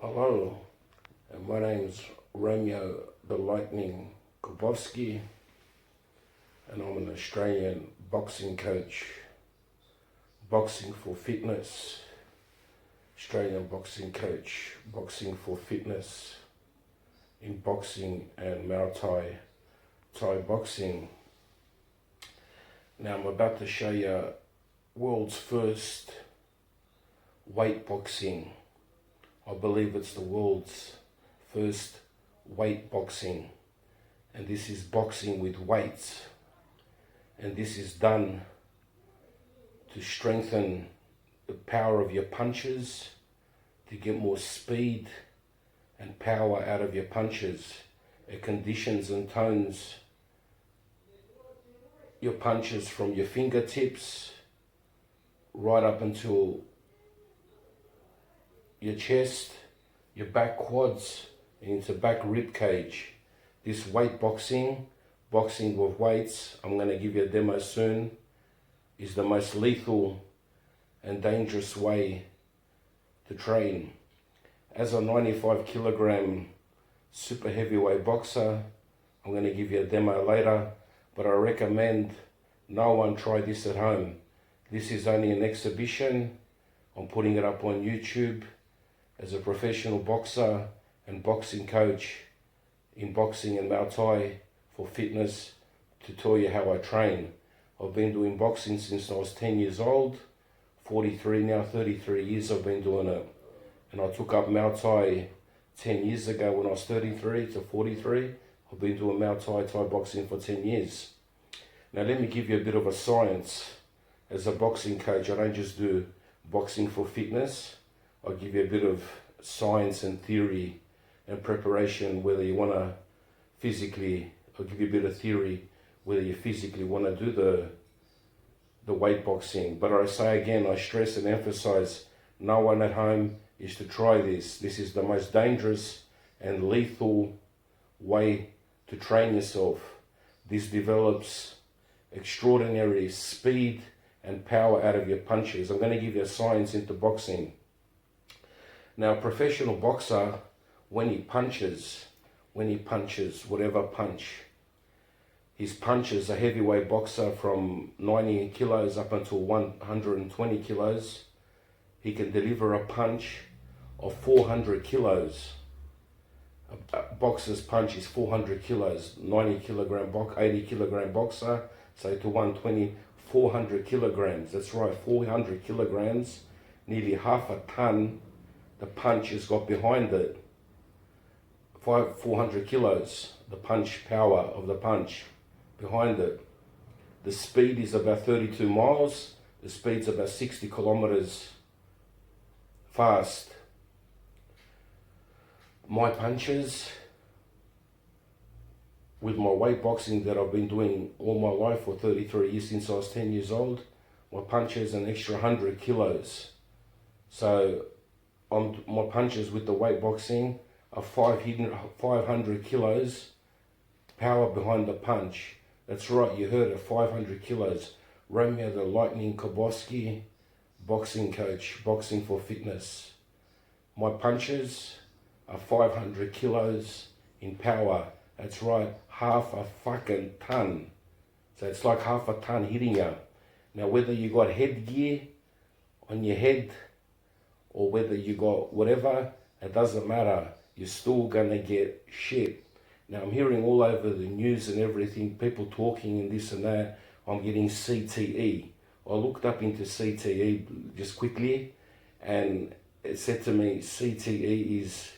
Hello, and my name's Romeo the Lightning Korbovski, and I'm an Australian boxing coach, boxing for fitness, Australian boxing coach, boxing for fitness in boxing and Muay Thai boxing. Now I'm about to show you world's first weight boxing. I believe it's the world's first weight boxing, and this is boxing with weights, and this is done to strengthen the power of your punches, to get more speed and power out of your punches. It conditions and tones your punches from your fingertips right up until your chest, your back quads, and into back rib cage. This weight boxing with weights, I'm going to give you a demo soon, is the most lethal and dangerous way to train. As a 95 kilogram super heavyweight boxer, I'm going to give you a demo later, but I recommend no one try this at home. This is only an exhibition. I'm putting it up on YouTube as a professional boxer and boxing coach in boxing and Muay Thai for fitness, to tell you how I train. I've been doing boxing since I was 10 years old, 43 now, 33 years I've been doing it. And I took up Muay Thai 10 years ago when I was 33 to 43. I've been doing Muay Thai boxing for 10 years. Now let me give you a bit of a science. As a boxing coach, I don't just do boxing for fitness. I'll give you a bit of science and theory and preparation, whether you want to physically, I'll give you a bit of theory, whether you physically want to do the weight boxing. But I say again, I stress and emphasize, no one at home is to try this. This is the most dangerous and lethal way to train yourself. This develops extraordinary speed and power out of your punches. I'm going to give you a science into boxing. Now, a professional boxer, when he punches, whatever punch, his punches, a heavyweight boxer from 90 kilos up until 120 kilos, he can deliver a punch of 400 kilos. A boxer's punch is 400 kilos, 90 kilogram boxer, say to 120, 400 kilograms. That's right, 400 kilograms, nearly half a ton. The punch has got behind it. 400 kilos, the punch power of the punch behind it. The speed is about 32 miles. The speed's about 60 kilometers fast. My punches, with my weight boxing that I've been doing all my life for 33 years, since I was 10 years old, my punches an extra 100 kilos. So my punches with the weight boxing are 500 kilos power behind the punch. That's right, you heard it, 500 kilos. Romeo the Lightning Korbovski, boxing coach, boxing for fitness. My punches are 500 kilos in power. That's right, half a fucking ton. So it's like half a ton hitting you. Now whether you got headgear on your head or whether you got whatever, it doesn't matter. You're still gonna get shit. Now I'm hearing all over the news and everything, people talking and this and that, I'm getting CTE. I looked up into CTE just quickly, and it said to me, CTE is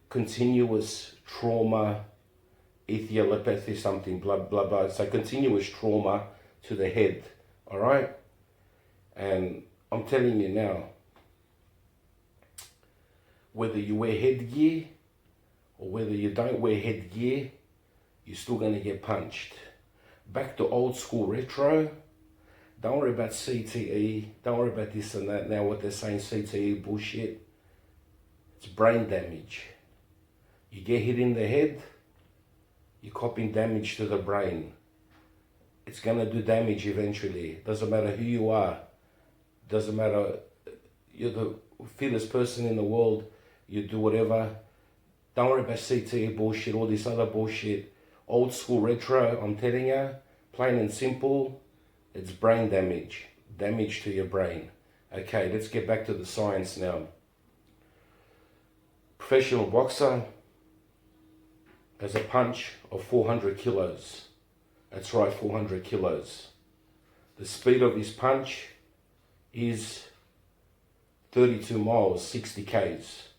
continuous trauma, ethiopathy, something, blah, blah, blah. So continuous trauma to the head, all right? And I'm telling you now, whether you wear headgear or whether you don't wear headgear, you're still going to get punched. Back to old school retro. Don't worry about CTE. Don't worry about this and that. Now what they're saying, CTE bullshit. It's brain damage. You get hit in the head, you're copying damage to the brain. It's going to do damage eventually. Doesn't matter who you are. Doesn't matter, you're the fittest person in the world. you do whatever. Don't worry about CTE bullshit, all this other bullshit. Old school retro, I'm telling you, plain and simple, it's brain damage. Damage to your brain. Okay, let's get back to the science now. Professional boxer has a punch of 400 kilos. That's right, 400 kilos. The speed of his punch is 32 miles, 60 k's.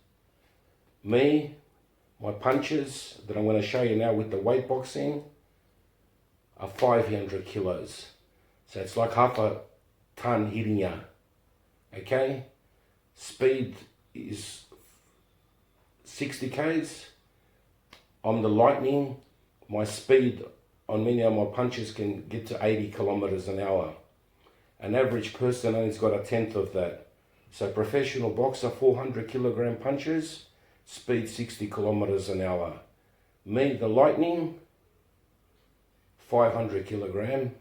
Me, my punches that I'm going to show you now with the weight boxing are 500 kilos. So it's like half a ton hitting you. Okay? Speed is 60 k's. I'm the lightning. My speed on many of my punches can get to 80 kilometers an hour. An average person only's got a tenth of that. So professional boxer, 400 kilogram punches, speed 60 kilometers an hour. Me, the lightning, 500 kilogram,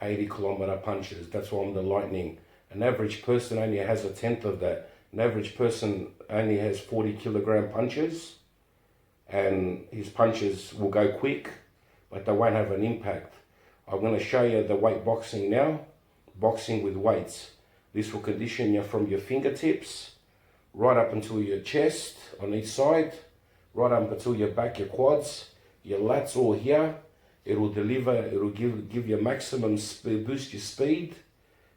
80 kilometer punches. That's why I'm the lightning. An average person only has a tenth of that. An average person only has 40 kilogram punches, and his punches will go quick, but they won't have an impact. I'm going to show you the weight boxing now, boxing with weights. This will condition you from your fingertips right up until your chest on each side, right up until your back, your quads, your lats all here. It will deliver, it will give you maximum speed, boost your speed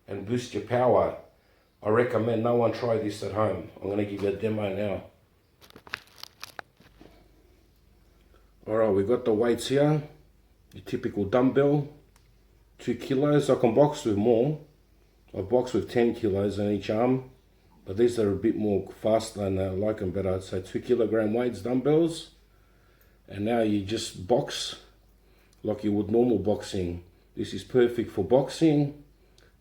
and boost your power. I recommend no one try this at home. I'm going to give you a demo now. Alright, we've got the weights here. Your typical dumbbell, 2 kilos. I can box with more. I box with 10 kilos on each arm, but these are a bit more faster and I like them better. So 2 kilogram weights, dumbbells, and now you just box like you would normal boxing. This is perfect for boxing,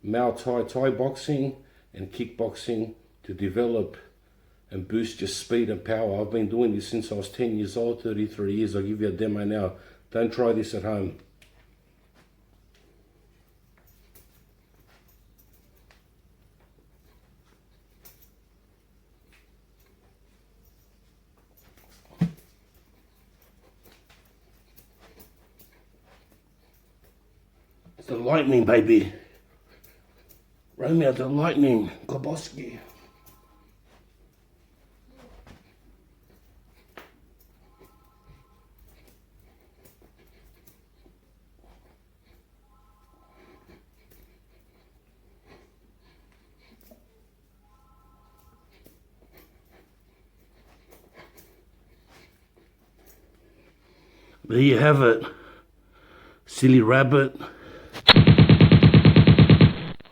Muay Thai boxing, and kickboxing to develop and boost your speed and power. I've been doing this since I was 10 years old, 33 years. I'll give you a demo now. Don't try this at home. It's the lightning, baby. Romeo the lightning, korbovski. There you have it, silly rabbit.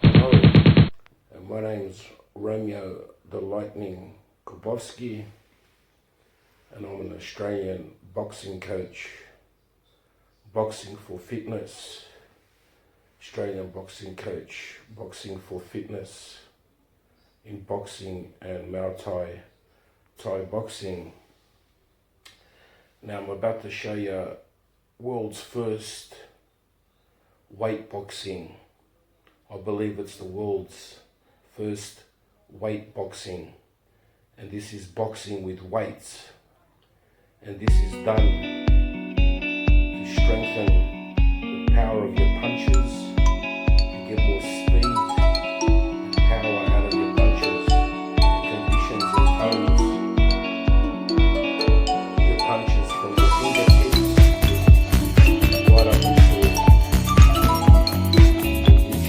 Hello, and my name's Romeo the Lightning Korbovski, and I'm an Australian boxing coach, boxing for fitness, Australian boxing coach, boxing for fitness, in boxing and Muay Thai boxing. Now I'm about to show you world's first weight boxing. I believe it's the world's first weight boxing. And this is boxing with weights. And this is done to strengthen the power of your punches, to get more speed and power out of your punches, conditions and tones. Punches from the fingertips right up into your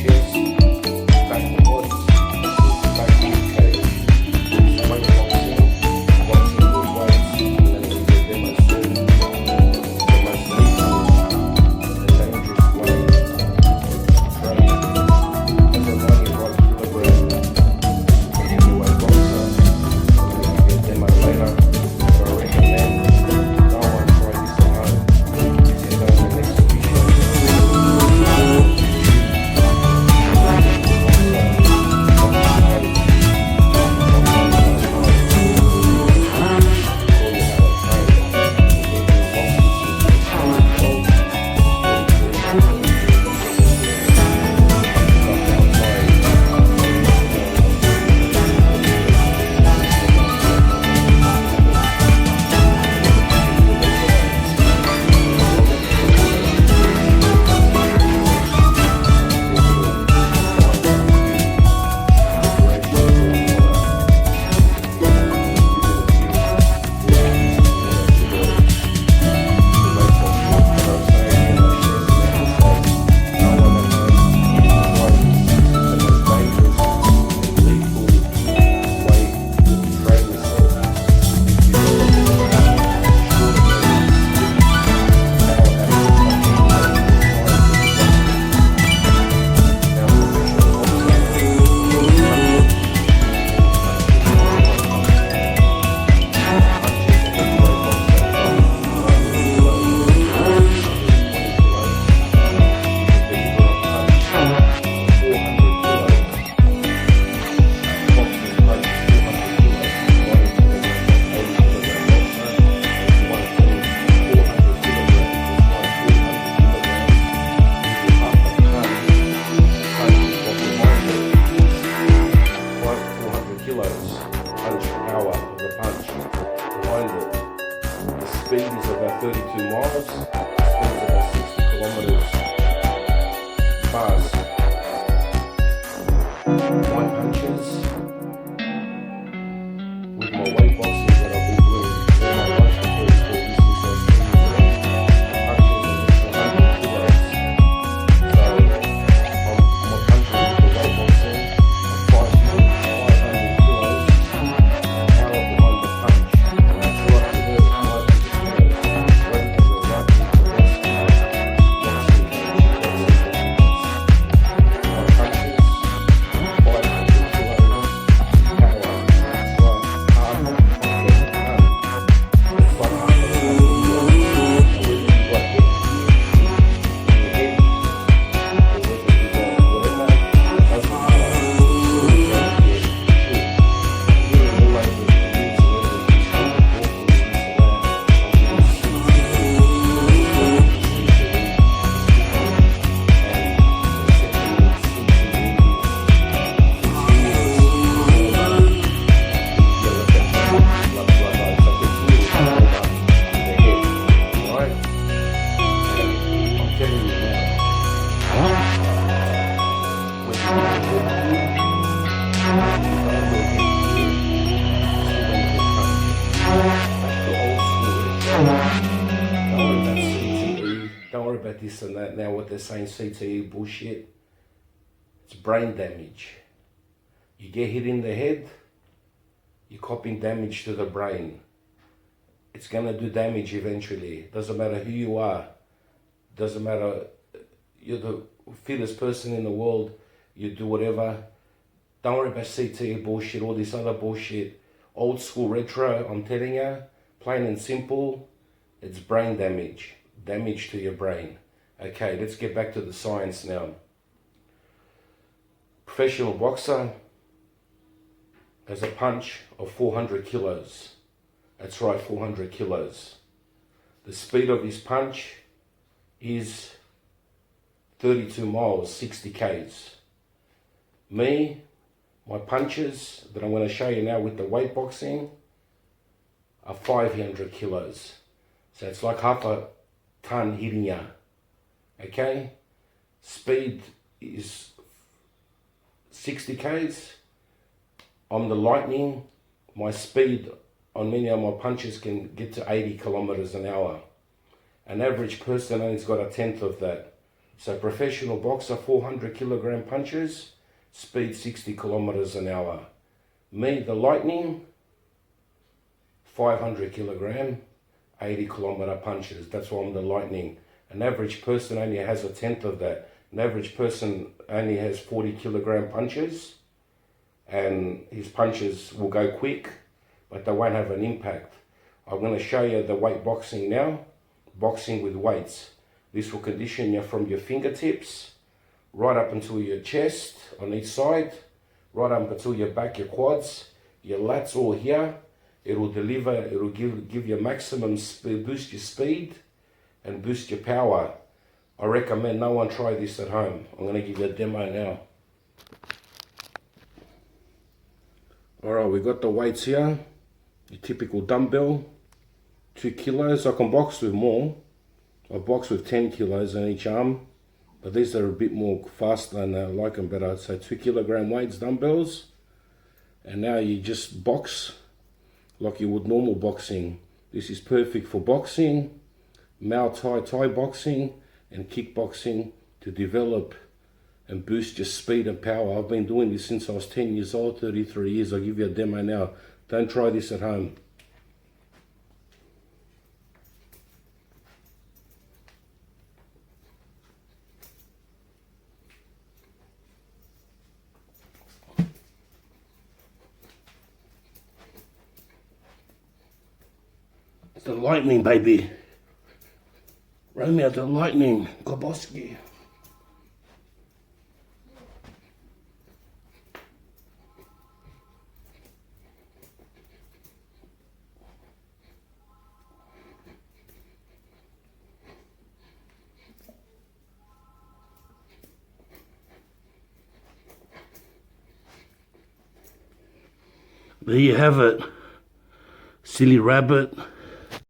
chest, back quads, back rib cage. It's weight boxing, boxing with weights, and then we get them as soon. The most lethal, dangerous way punch power of the punch behind it. The speed is about 32 miles. The speed is about 60 kilometers fast. My punches with my weight boxing that I've been doing all my life for 34 years since I was 10 years old. My punches are just 100 kilos. So my punches with the weight boxing are 500 kilos. Power behind the punch. It's like to hurt 500 kilos. Ready to go right into the boxing my punches, 500 kilos. Power. It's like half of a ton. It's like half of a ton. Don't worry about this and that now, what they're saying, CTE bullshit. It's brain damage. You get hit in the head, you're copying damage to the brain. It's gonna do damage eventually. Doesn't matter who you are. Doesn't matter, you're the fittest person in the world, you do whatever. Don't worry about CTE bullshit, all this other bullshit. Old school retro, I'm telling you, plain and simple, it's brain damage. Damage to your brain. Okay, let's get back to the science now. Professional boxer has a punch of 400 kilos. That's right, 400 kilos. The speed of his punch is 32 miles, 60 k's. Me, my punches that I'm going to show you now with the weight boxing are 500 kilos. So it's like half a ton hitting ya. Okay? Speed is 60 k's. I'm the lightning. My speed on many of my punches can get to 80 kilometers an hour. An average person only's got a tenth of that. So professional boxer, 400 kilogram punches, speed 60 kilometers an hour. Me, the lightning, 500 kilogram, 80 kilometer punches. That's why I'm the lightning. An average person only has a tenth of that. An average person only has 40 kilogram punches, and his punches will go quick, but they won't have an impact. I'm going to show you the weight boxing now, boxing with weights. This will condition you from your fingertips right up until your chest on each side, right up until your back, your quads, your lats all here. It will deliver, it will give you maximum speed, boost your speed and boost your power. I recommend no one try this at home. I'm going to give you a demo now. Alright, we got the weights here. Your typical dumbbell, 2 kilos. I can box with more. I box with 10 kilos on each arm, but these are a bit more faster and I like them better. So 2 kilogram weights, dumbbells. And now you just box like you would normal boxing. This is perfect for boxing, Muay Thai boxing and kickboxing to develop and boost your speed and power. I've been doing this since I was 10 years old, 33 years. I'll give you a demo now. Don't try this at home. It's the lightning, baby. Romeo, the lightning, korbovski. There you have it. Silly rabbit.